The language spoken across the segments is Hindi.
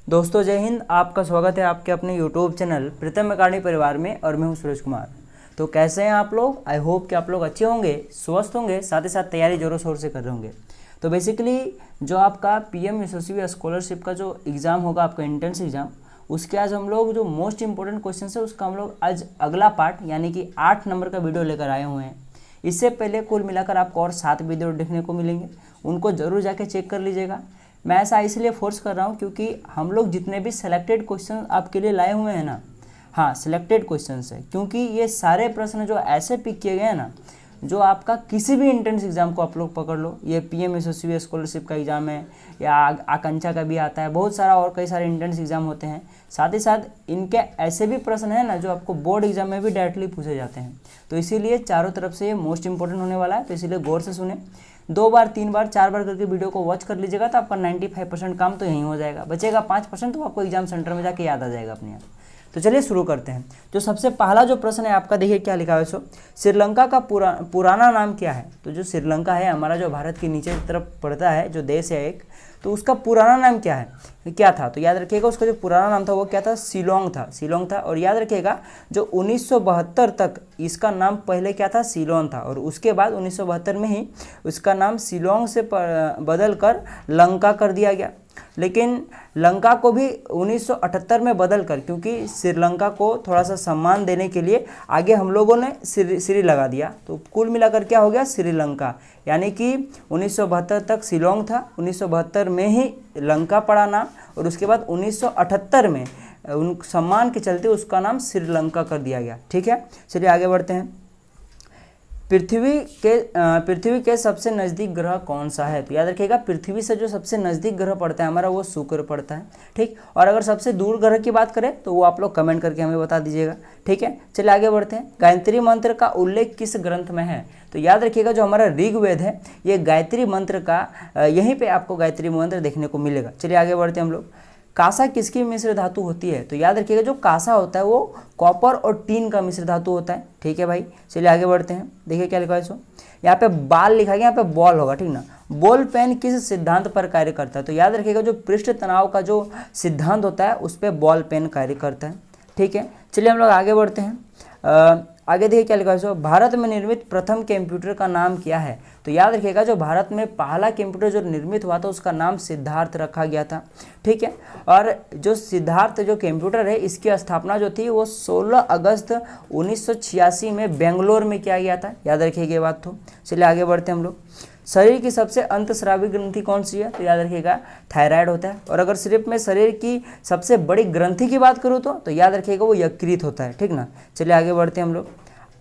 दोस्तों जय हिंद। आपका स्वागत है आपके अपने यूट्यूब चैनल प्रीतम अकाडमी परिवार में और मैं हूं सूरज कुमार। तो कैसे हैं आप लोग? आई होप कि आप लोग अच्छे होंगे, स्वस्थ होंगे, साथ ही साथ तैयारी जोरों शोर से कर रहे होंगे। तो बेसिकली जो आपका पीएम यशस्वी स्कॉलरशिप का जो एग्ज़ाम होगा, आपका एंट्रेंस एग्ज़ाम, उसके आज हम लोग जो मोस्ट इंपॉर्टेंट क्वेश्चन है उसका हम लोग आज अगला पार्ट यानी कि 8 नंबर का वीडियो लेकर आए हुए हैं। इससे पहले कुल मिलाकर आपको और 7 वीडियो देखने को मिलेंगे, उनको ज़रूर जाके चेक कर लीजिएगा। मैं ऐसा इसलिए फोर्स कर रहा हूँ क्योंकि हम लोग जितने भी सिलेक्टेड क्वेश्चन आपके लिए लाए हुए हैं ना, हाँ सिलेक्टेड क्वेश्चन है, क्योंकि ये सारे प्रश्न जो ऐसे पिक किए गए हैं ना, जो आपका किसी भी एंट्रेंस एग्जाम को आप लोग पकड़ लो, ये पीएम यशस्वी स्कॉलरशिप का एग्ज़ाम है या आकांक्षा का भी आता है, बहुत सारा और कई सारे एंट्रेंस एग्जाम होते हैं। साथ ही साथ इनके ऐसे भी प्रश्न हैं ना जो आपको बोर्ड एग्जाम में भी डायरेक्टली पूछे जाते हैं। तो इसीलिए चारों तरफ से ये मोस्ट इंपॉर्टेंट होने वाला है, तो इसीलिए गौर से सुने। 2 बार 3 बार 4 बार करके वीडियो को वॉच कर लीजिएगा तो आपका 95% काम तो यहीं हो जाएगा, बचेगा 5% तो आपको एग्जाम सेंटर में जाके याद आ जाएगा अपने आप। तो चलिए शुरू करते हैं। जो सबसे पहला जो प्रश्न है आपका, देखिए क्या लिखा है। श्रीलंका का पुराना नाम क्या है? तो जो श्रीलंका है हमारा, जो भारत के नीचे की तरफ पड़ता है जो देश है एक, तो उसका पुराना नाम क्या है, क्या था? तो याद रखिएगा उसका जो पुराना नाम था वो क्या था? शिलोंग था। और याद रखिएगा जो 1972 तक इसका नाम पहले क्या था? शिलोंग था, और उसके बाद 1972 में ही उसका नाम शिलोंग से बदल कर लंका कर दिया गया। लेकिन लंका को भी 1978 में बदल कर, क्योंकि श्रीलंका को थोड़ा सा सम्मान देने के लिए आगे हम लोगों ने श्री लगा दिया, तो कुल मिलाकर क्या हो गया? श्रीलंका। यानी कि 1972 तक शिलोंग था, 1972 में ही लंका पड़ा नाम, और उसके बाद 1978 में उन सम्मान के चलते उसका नाम श्रीलंका कर दिया गया। ठीक है, चलिए आगे बढ़ते हैं। पृथ्वी के सबसे नज़दीक ग्रह कौन सा है? तो याद रखिएगा पृथ्वी से जो सबसे नज़दीक ग्रह पड़ता है हमारा वो शुक्र पड़ता है। ठीक, और अगर सबसे दूर ग्रह की बात करें तो वो आप लोग कमेंट करके हमें बता दीजिएगा। ठीक है, चलिए आगे बढ़ते हैं। गायत्री मंत्र का उल्लेख किस ग्रंथ में है? तो याद रखिएगा जो हमारा ऋग्वेद है, ये गायत्री मंत्र का यहीं पर आपको गायत्री मंत्र देखने को मिलेगा। चलिए आगे बढ़ते हैं हम लोग। कांसा किसकी मिश्र धातु होती है? तो याद रखिएगा जो कांसा होता है वो कॉपर और टीन का मिश्र धातु होता है। ठीक है भाई, चलिए आगे बढ़ते हैं। देखिए क्या लिखा है इसको, यहाँ पे बाल लिखा गया, यहाँ पे बॉल होगा, ठीक ना। बॉल पेन किस सिद्धांत पर कार्य करता है? तो याद रखिएगा जो पृष्ठ तनाव का जो सिद्धांत होता है उस पर बॉल पेन कार्य करता है। ठीक है, चलिए हम लोग आगे बढ़ते हैं। आगे देखिए क्या लिखा है। भारत में निर्मित प्रथम कंप्यूटर का नाम क्या है? तो याद रखिएगा जो भारत में पहला कंप्यूटर जो निर्मित हुआ था उसका नाम सिद्धार्थ रखा गया था। ठीक है, और जो सिद्धार्थ जो कंप्यूटर है इसकी स्थापना जो थी वो 16 अगस्त 1986 में बेंगलोर में किया गया था। याद रखिएगा ये बात। तो चलिए आगे बढ़ते हैं हम लोग। शरीर की सबसे अंतस्रावी ग्रंथि कौन सी है? तो याद रखिएगा थायराइड होता है। और अगर सिर्फ मैं शरीर की सबसे बड़ी ग्रंथि की बात करूँ तो याद रखिएगा वो यकृत होता है। ठीक ना, चलिए आगे बढ़ते हैं हम लोग।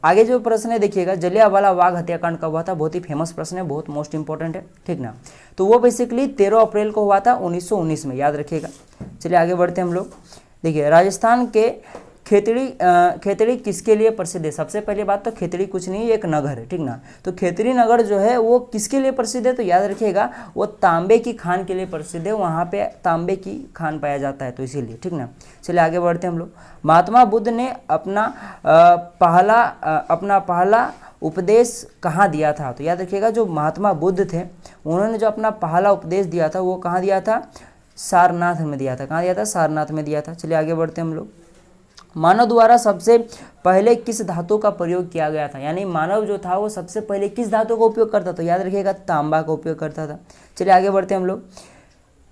आगे जो प्रश्न है देखिएगा, जलियांवाला बाग हत्याकांड कब हुआ था? बहुत ही फेमस प्रश्न है, बहुत मोस्ट इंपॉर्टेंट है। ठीक ना, तो वो बेसिकली 13 अप्रैल को हुआ था 1919 में, याद रखिएगा। चलिए आगे बढ़ते हैं हम लोग। देखिए राजस्थान के खेतड़ी किसके लिए प्रसिद्ध है? सबसे पहली बात तो खेतड़ी कुछ नहीं, एक नगर है। ठीक ना, तो खेतड़ी नगर जो है वो किसके लिए प्रसिद्ध है? तो याद रखिएगा वो तांबे की खान के लिए प्रसिद्ध है, वहाँ पे तांबे की खान पाया जाता है, तो इसीलिए। ठीक ना, चलिए आगे बढ़ते हैं हम लोग। महात्मा बुद्ध ने अपना पहला उपदेश कहाँ दिया था? तो याद रखिएगा जो महात्मा बुद्ध थे उन्होंने जो अपना पहला उपदेश दिया था वो कहाँ दिया था? सारनाथ में दिया था। कहाँ दिया था? सारनाथ में दिया था। चलिए आगे बढ़ते हैं हम लोग। मानव द्वारा सबसे पहले किस धातु का प्रयोग किया गया था? यानी मानव जो था वो सबसे पहले किस धातु का उपयोग करता था? तो याद रखिएगा तांबा का उपयोग करता था। चलिए आगे बढ़ते हैं हम लोग।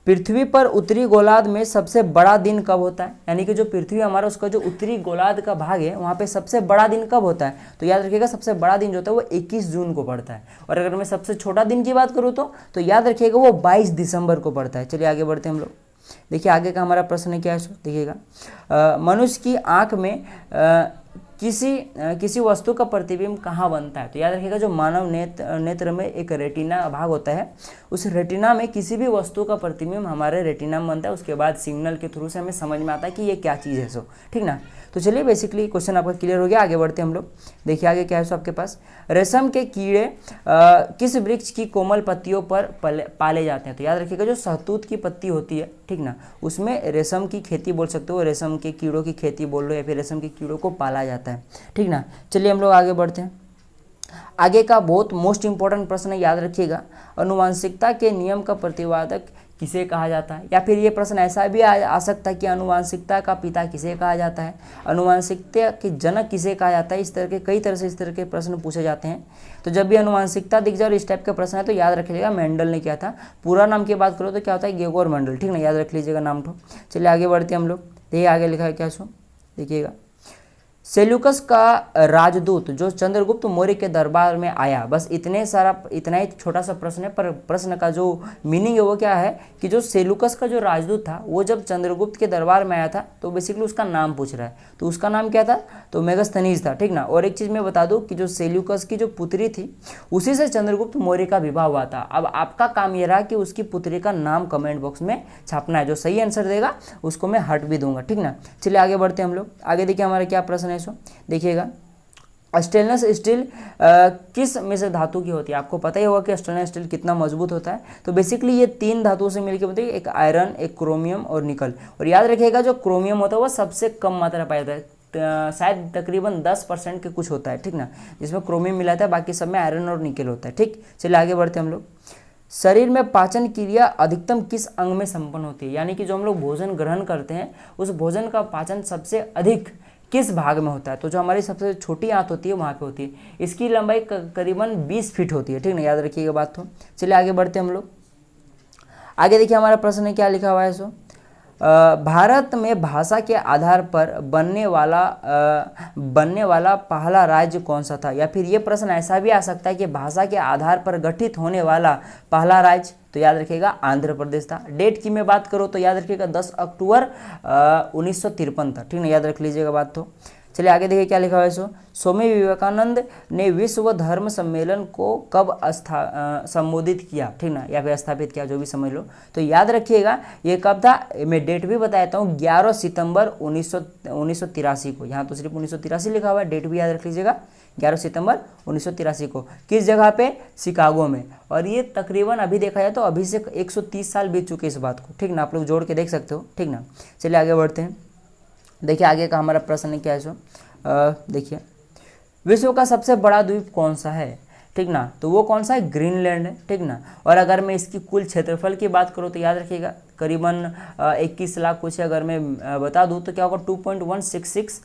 पृथ्वी पर उत्तरी गोलार्ध में सबसे बड़ा दिन कब होता है? यानी कि जो पृथ्वी हमारा उसका जो उत्तरी गोलार्ध का भाग है वहाँ पे सबसे बड़ा दिन कब होता है? तो याद रखिएगा सबसे बड़ा दिन जो होता है वो 21 जून को पड़ता है। और अगर मैं सबसे छोटा दिन की बात करूँ तो याद रखिएगा वो 22 दिसंबर को पड़ता है। चलिए आगे बढ़ते हैं हम लोग। देखिए आगे का हमारा प्रश्न क्या है, देखिएगा मनुष्य की आंख में किसी वस्तु का प्रतिबिंब कहाँ बनता है? तो याद रखिएगा जो मानव नेत्र में एक रेटिना भाग होता है, उस रेटिना में किसी भी वस्तु का प्रतिबिंब हमारे रेटिना में बनता है। उसके बाद सिग्नल के थ्रू से हमें समझ में आता है कि ये क्या चीज़ है। ठीक ना, तो चलिए बेसिकली क्वेश्चन आपका क्लियर हो गया। आगे बढ़ते हैं हम लोग। देखिए आगे क्या है आपके पास। रेशम के कीड़े किस वृक्ष की कोमल पत्तियों पर पाले जाते हैं? तो याद रखिएगा जो शहतूत की पत्ती होती है, ठीक ना, उसमें रेशम की खेती बोल सकते हो, रेशम के कीड़ों की खेती बोल लो, या फिर रेशम के कीड़ों को पाला जाता है। ठीक ना, चलिए हम लोग आगे बढ़ते हैं। आगे का बहुत मोस्ट इंपॉर्टेंट प्रश्न है, याद रखिएगा। अनुवांशिकता के नियम का प्रतिपादक किसे कहा जाता है। या फिर ये प्रश्न ऐसा भी आ सकता है कि अनुवांशिकता का पिता किसे कहा जाता है, अनुवांशिकता के जनक किसे कहा जाता है। इस तरह के कई तरह से इस तरह के प्रश्न पूछे जाते हैं। तो जब भी अनुवांशिकता दिख जाए और इस टाइप का प्रश्न है तो याद रखिएगा मेंडल ने किया था। पूरा नाम की बात करो तो क्या होता है, ग्रेगोर मेंडल, ठीक ना, याद रख लीजिएगा नाम तो। चलिए आगे बढ़ते हैं हम लोग। देखिए आगे लिखा है क्या सो, देखिएगा सेल्यूकस का राजदूत जो चंद्रगुप्त मौर्य के दरबार में आया। बस इतना ही छोटा सा प्रश्न है, पर प्रश्न का जो मीनिंग है वो क्या है कि जो सेल्यूकस का जो राजदूत था वो जब चंद्रगुप्त के दरबार में आया था तो बेसिकली उसका नाम पूछ रहा है। तो उसका नाम क्या था, तो मेगास्थनीज था, ठीक ना। और एक चीज़ मैं बता दूँ कि जो सेल्यूकस की जो पुत्री थी उसी से चंद्रगुप्त मौर्य का विवाह हुआ था। अब आपका काम ये रहा कि उसकी पुत्री का नाम कमेंट बॉक्स में छापना है। जो सही आंसर देगा उसको मैं हट भी दूंगा, ठीक ना। चलिए आगे बढ़ते हैं हम लोग। आगे देखिए हमारा क्या प्रश्न है सो, देखिएगा स्टेनलेस स्टील किस मिश्र धातु की होती है। आपको पता ही होगा कि स्टेनलेस स्टील कितना मजबूत होता है। तो बेसिकली ये 3 धातुओं से मिलकर बनती है, एक आयरन, एक क्रोमियम और निकल। और याद रखिएगा जो क्रोमियम होता है वो सबसे कम मात्रा पाया जाता है, शायद तकरीबन 10% के कुछ होता है, ठीक ना, जिसमें क्रोमियम मिलाता है, बाकी सब में आयरन और निकल होता है, ठीक। चलिए आगे बढ़ते हैं हम लोग। शरीर में पाचन क्रिया अधिकतम किस अंग में संपन्न होती है, यानी कि जो हम लोग भोजन ग्रहण करते हैं उस भोजन का पाचन सबसे अधिक किस भाग में होता है। तो जो हमारी सबसे छोटी आंत होती है वहाँ पे होती है। इसकी लंबाई करीबन 20 फीट होती है, ठीक ना, याद रखिएगा बात तो। चलिए आगे बढ़ते हैं हम लोग। आगे देखिए हमारा प्रश्न है क्या लिखा हुआ है सो, भारत में भाषा के आधार पर बनने वाला पहला राज्य कौन सा था। या फिर ये प्रश्न ऐसा भी आ सकता है कि भाषा के आधार पर गठित होने वाला पहला राज्य, तो याद रखिएगा आंध्र प्रदेश था। डेट की मैं बात करूँ तो याद रखिएगा 10 अक्टूबर 1953 था, ठीक ना, याद रख लीजिएगा बात तो। चलिए आगे देखिए क्या लिखा हुआ है सो, स्वामी विवेकानंद ने विश्व धर्म सम्मेलन को कब संबोधित किया, ठीक ना, या फिर स्थापित किया, जो भी समझ लो। तो याद रखिएगा ये कब था, मैं डेट भी बताता हूँ, 11 सितंबर 1983 को। यहाँ तो सिर्फ 1983 लिखा हुआ है, डेट भी याद रख लीजिएगा, 11 सितंबर 1983 को। किस जगह पे, शिकागो में। और ये तकरीबन अभी देखा जाए तो अभी से 130 साल बीत चुके इस बात को, ठीक ना, आप लोग जोड़ के देख सकते हो, ठीक ना। चलिए आगे बढ़ते हैं। देखिए आगे का हमारा प्रश्न क्या है सो, देखिए विश्व का सबसे बड़ा द्वीप कौन सा है, ठीक ना, तो वो कौन सा है, ग्रीनलैंड है, ठीक ना। और अगर मैं इसकी कुल क्षेत्रफल की बात करूँ तो याद रखिएगा करीबन 21 लाख कुछ, अगर मैं बता दूँ तो क्या होगा 2.166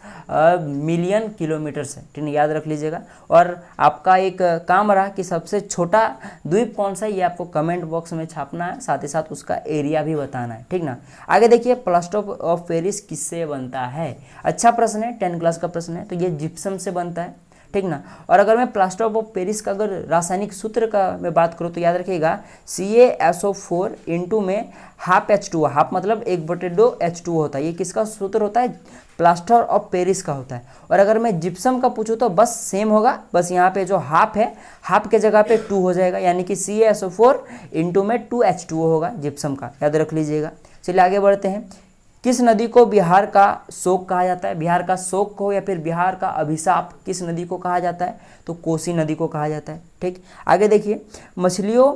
मिलियन किलोमीटर्स है, ठीक है, याद रख लीजिएगा। और आपका एक काम रहा कि सबसे छोटा द्वीप कौन सा है ये आपको कमेंट बॉक्स में छापना है, साथ ही साथ उसका एरिया भी बताना है, ठीक ना। आगे देखिए प्लास्टर ऑफ पेरिस किससे बनता है। अच्छा प्रश्न है, 10 क्लास का प्रश्न है। तो ये जिप्सम से बनता है, ठीक ना। और अगर मैं प्लास्टर ऑफ पेरिस का अगर रासायनिक सूत्र का मैं बात करूँ तो याद रखिएगा CaSO4 इंटू में हाफ H2O, हाफ मतलब 1/2 H2O होता है। ये किसका सूत्र होता है, प्लास्टर ऑफ पेरिस का होता है। और अगर मैं जिप्सम का पूछूँ तो बस सेम होगा, बस यहाँ पे जो हाफ है हाफ के जगह पे 2 हो जाएगा, यानी कि CaSO4 इंटू में 2 H2O होगा जिप्सम का, याद रख लीजिएगा। चलिए आगे बढ़ते हैं। किस नदी को बिहार का शोक कहा जाता है, बिहार का शोक को या फिर बिहार का अभिशाप किस नदी को कहा जाता है, तो कोसी नदी को कहा जाता है, ठीक। आगे देखिए मछलियों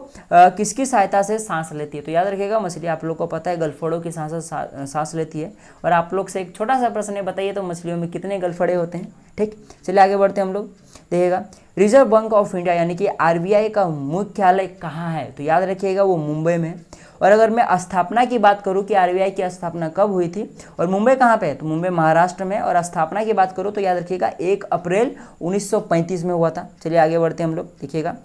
किसकी सहायता से सांस लेती है। तो याद रखिएगा मछली आप लोग को पता है गलफड़ों की सांस लेती है। और आप लोग से एक छोटा सा प्रश्न है, बताइए तो मछलियों में कितने गलफड़े होते हैं, ठीक। चलिए आगे बढ़ते हैं हम लोग। देखिएगा रिजर्व बैंक ऑफ इंडिया यानी कि RBI का मुख्यालय कहाँ है, तो याद रखिएगा वो मुंबई में। और अगर मैं स्थापना की बात करूं कि RBI की स्थापना कब हुई थी और मुंबई कहाँ पे है, तो मुंबई महाराष्ट्र में। और स्थापना की बात करूं तो याद रखिएगा 1 अप्रैल 1935 में हुआ था। चलिए आगे बढ़ते हैं हम लोग। देखिएगा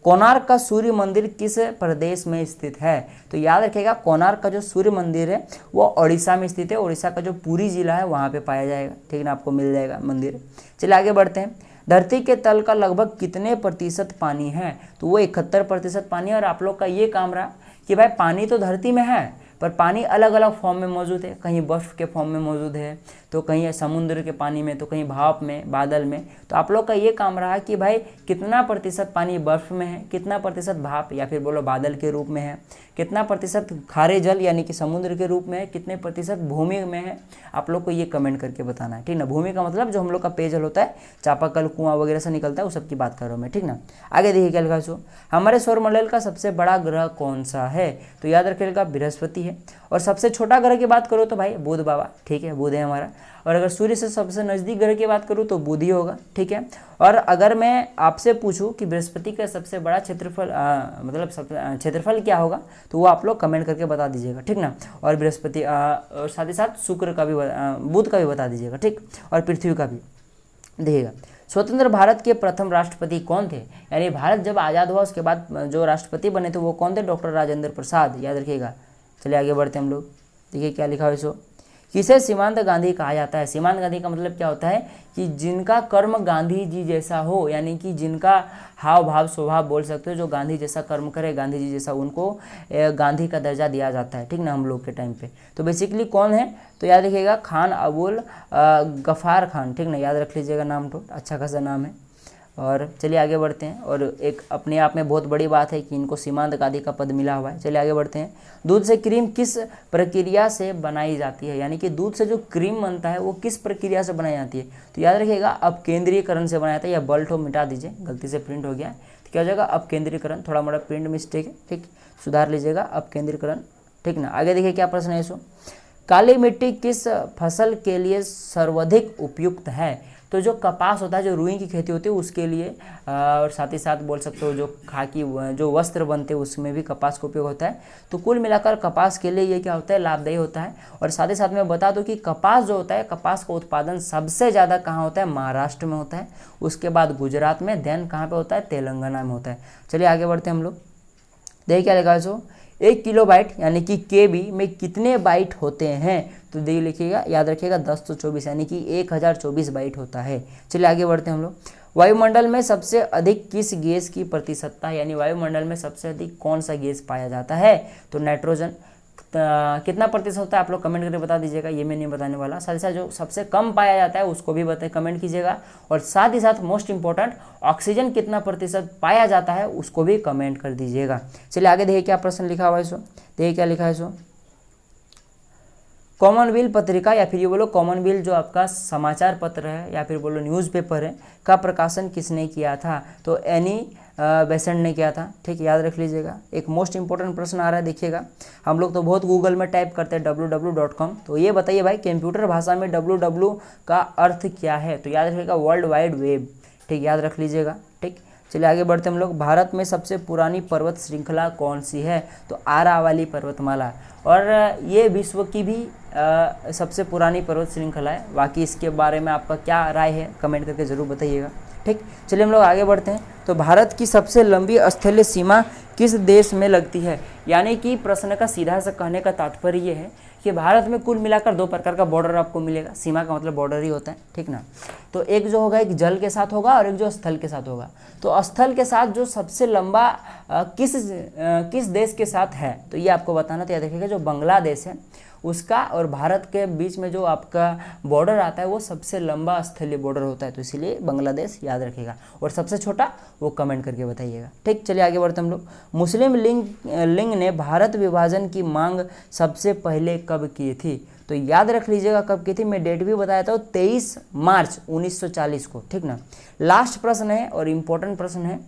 कोणार्क का सूर्य मंदिर किस प्रदेश में स्थित है, तो याद रखिएगा कोणार्क का जो सूर्य मंदिर है वो उड़ीसा में स्थित है। उड़ीसा का जो पुरी जिला है वहाँ पे पाया जाएगा, ठीक ना, आपको मिल जाएगा मंदिर। चलिए आगे बढ़ते हैं। धरती के तल का लगभग कितने प्रतिशत पानी है, तो वो 71% पानी है। और आप लोग का ये काम रहा कि भाई पानी तो धरती में है पर पानी अलग अलग फॉर्म में मौजूद है, कहीं बर्फ़ के फॉर्म में मौजूद है, तो कहीं समुद्र के पानी में, तो कहीं भाप में, बादल में। तो आप लोग का ये काम रहा कि भाई कितना प्रतिशत पानी बर्फ़ में है, कितना प्रतिशत भाप या फिर बोलो बादल के रूप में है, कितना प्रतिशत खारे जल यानी कि समुद्र के रूप में है, कितने प्रतिशत भूमि में है, आप लोग को ये कमेंट करके बताना है, ठीक ना। भूमि का मतलब जो हम लोग का पेयजल होता है, चापाकल, कुआं वगैरह से निकलता है, उस सब की बात कर रहा हूँ मैं, ठीक ना। आगे देखिए क्या लिखा सो, हमारे सौरमंडल का सबसे बड़ा ग्रह कौन सा है, तो याद रखिएगा बृहस्पति है। और सबसे छोटा ग्रह की बात करो तो भाई बुध बाबा, ठीक है, बुध है हमारा। और अगर सूर्य से सबसे नज़दीक ग्रह की बात करूँ तो बुध ही होगा, ठीक है। और अगर मैं आपसे पूछूं कि बृहस्पति का सबसे बड़ा क्षेत्रफल मतलब क्षेत्रफल क्या होगा, तो वो आप लोग कमेंट करके बता दीजिएगा, ठीक ना। और बृहस्पति और साथ ही साथ शुक्र का भी बुध का भी बता दीजिएगा, ठीक, और पृथ्वी का भी। देखिएगा, स्वतंत्र भारत के प्रथम राष्ट्रपति कौन थे, यानी भारत जब आज़ाद हुआ उसके बाद जो राष्ट्रपति बने थे वो कौन थे, डॉक्टर राजेंद्र प्रसाद, याद रखिएगा। चलिए आगे बढ़ते हैं हम लोग। देखिए क्या लिखा है इसको, किसे सीमांत गांधी कहा जाता है। सीमांत गांधी का मतलब क्या होता है कि जिनका कर्म गांधी जी जैसा हो, यानी कि जिनका हाव भाव स्वभाव बोल सकते हो, जो गांधी जैसा कर्म करे, गांधी जी जैसा, उनको गांधी का दर्जा दिया जाता है, ठीक ना, हम लोग के टाइम पे। तो बेसिकली कौन है, तो याद रखिएगा खान अबुल गफ़ार खान, ठीक ना, याद रख लीजिएगा नाम, तो अच्छा खासा नाम है। और चलिए आगे बढ़ते हैं। और एक अपने आप में बहुत बड़ी बात है कि इनको सीमांत गांधी का पद मिला हुआ है। चलिए आगे बढ़ते हैं। दूध से क्रीम किस प्रक्रिया से बनाई जाती है, यानी कि दूध से जो क्रीम बनता है वो किस प्रक्रिया से बनाई जाती है, तो याद रखिएगा अपकेंद्रीकरण से बनाया जाता है। या बल्ट हो मिटा दीजिए, गलती से प्रिंट हो गया, तो क्या हो जाएगा अपकेंद्रीकरण, थोड़ा मोड़ा प्रिंट मिस्टेक है, ठीक, सुधार लीजिएगा, अपकेंद्रीकरण, ठीक ना। आगे देखिए क्या प्रश्न है इसको, काली मिट्टी किस फसल के लिए सर्वाधिक उपयुक्त है, तो जो कपास होता है, जो रुई की खेती होती है उसके लिए, और साथ ही साथ बोल सकते हो जो खाकी जो वस्त्र बनते हैं उसमें भी कपास का उपयोग होता है। तो कुल मिलाकर कपास के लिए ये क्या होता है, लाभदायी होता है। और साथ ही साथ मैं बता दूं कि कपास जो होता है, कपास का उत्पादन सबसे ज़्यादा कहाँ होता है, महाराष्ट्र में होता है, उसके बाद गुजरात में, देन कहाँ पे होता है, तेलंगाना में होता है। चलिए आगे बढ़ते हैं हम लोग। देखिए क्या लिखा है सो, 1 किलोबाइट यानी कि केबी में कितने बाइट होते हैं, तो देखिए लिखिएगा, याद रखिएगा 10 तो 24 यानी कि 1024 बाइट होता है। चलिए आगे बढ़ते हैं हम लोग। वायुमंडल में सबसे अधिक किस गैस की प्रतिशतता है, यानी वायुमंडल में सबसे अधिक कौन सा गैस पाया जाता है, तो नाइट्रोजन। कितना प्रतिशत होता है आप लोग कमेंट करके बता दीजिएगा, ये मैं नहीं बताने वाला। साथ ही साथ जो सबसे कम पाया जाता है उसको भी बताइए, कमेंट कीजिएगा। और साथ ही साथ मोस्ट इंपॉर्टेंट ऑक्सीजन कितना प्रतिशत पाया जाता है उसको भी कमेंट कर दीजिएगा। चलिए आगे देखिए क्या प्रश्न लिखा हुआ है इसको, देखिए क्या लिखा है इसको, कॉमनवेल्थ पत्रिका या फिर ये बोलो कॉमनवेल्थ जो आपका समाचार पत्र है या फिर बोलो न्यूज़पेपर है का प्रकाशन किसने किया था, तो एनी बेसेंट ने किया था, ठीक, याद रख लीजिएगा। एक मोस्ट इंपॉर्टेंट प्रश्न आ रहा है, देखिएगा, हम लोग तो बहुत गूगल में टाइप करते हैं www.com, तो ये बताइए भाई कंप्यूटर भाषा में www का अर्थ क्या है, तो याद रखिएगा वर्ल्ड वाइड वेब, ठीक, याद रख लीजिएगा, ठीक। चलिए आगे बढ़ते हम लोग। भारत में सबसे पुरानी पर्वत श्रृंखला कौन सी है, तो आरावली पर्वतमाला, और ये विश्व की भी सबसे पुरानी पर्वत श्रृंखला है। बाकी इसके बारे में आपका क्या राय है कमेंट करके ज़रूर बताइएगा, ठीक। चलिए हम लोग आगे बढ़ते हैं। तो भारत की सबसे लंबी स्थलीय सीमा किस देश में लगती है, यानी कि प्रश्न का सीधा सा कहने का तात्पर्य ये है कि भारत में कुल मिलाकर 2 प्रकार का बॉर्डर आपको मिलेगा। सीमा का मतलब बॉर्डर ही होता है, ठीक ना। तो एक जो होगा एक जल के साथ होगा और एक जो स्थल के साथ होगा। तो स्थल के साथ जो सबसे लंबा किस देश के साथ है, तो ये आपको बताना तो याद रखिएगा जो बांग्लादेश है उसका और भारत के बीच में जो आपका बॉर्डर आता है वो सबसे लंबा स्थलीय बॉर्डर होता है, तो इसीलिए बांग्लादेश याद रखिएगा। और सबसे छोटा वो कमेंट करके बताइएगा, ठीक। चलिए आगे बढ़ते हम लोग। मुस्लिम लीग ने भारत विभाजन की मांग सबसे पहले कब की थी, तो याद रख लीजिएगा कब की थी, मैं डेट भी बताया था 23 मार्च 1940 को, ठीक ना। लास्ट प्रश्न है और इम्पोर्टेंट प्रश्न है,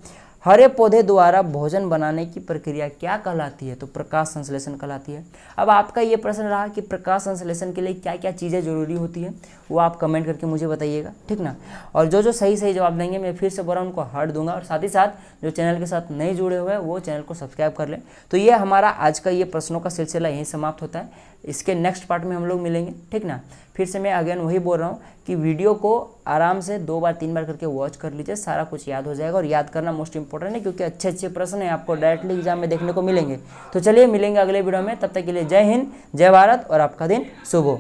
हरे पौधे द्वारा भोजन बनाने की प्रक्रिया क्या कहलाती है, तो प्रकाश संश्लेषण कहलाती है। अब आपका ये प्रश्न रहा कि प्रकाश संश्लेषण के लिए क्या क्या चीज़ें जरूरी होती है, वो आप कमेंट करके मुझे बताइएगा, ठीक ना। और जो जो सही सही जवाब देंगे मैं फिर से बोल रहा हूँ उनको हार्ट दूंगा। और साथ ही साथ जो चैनल के साथ नहीं जुड़े हुए हैं वो चैनल को सब्सक्राइब कर लें। तो ये हमारा आज का ये प्रश्नों का सिलसिला यहीं समाप्त होता है। इसके नेक्स्ट पार्ट में हम लोग मिलेंगे, ठीक ना। फिर से मैं अगेन वही बोल रहा हूँ कि वीडियो को आराम से 2 बार 3 बार करके वॉच कर लीजिए, सारा कुछ याद हो जाएगा। और याद करना मोस्ट इंपॉर्टेंट है क्योंकि अच्छे अच्छे प्रश्न हैं आपको डायरेक्टली एग्जाम में देखने को मिलेंगे। तो चलिए मिलेंगे अगले वीडियो में, तब तक के लिए जय हिंद, जय भारत और आपका दिन शुभ हो।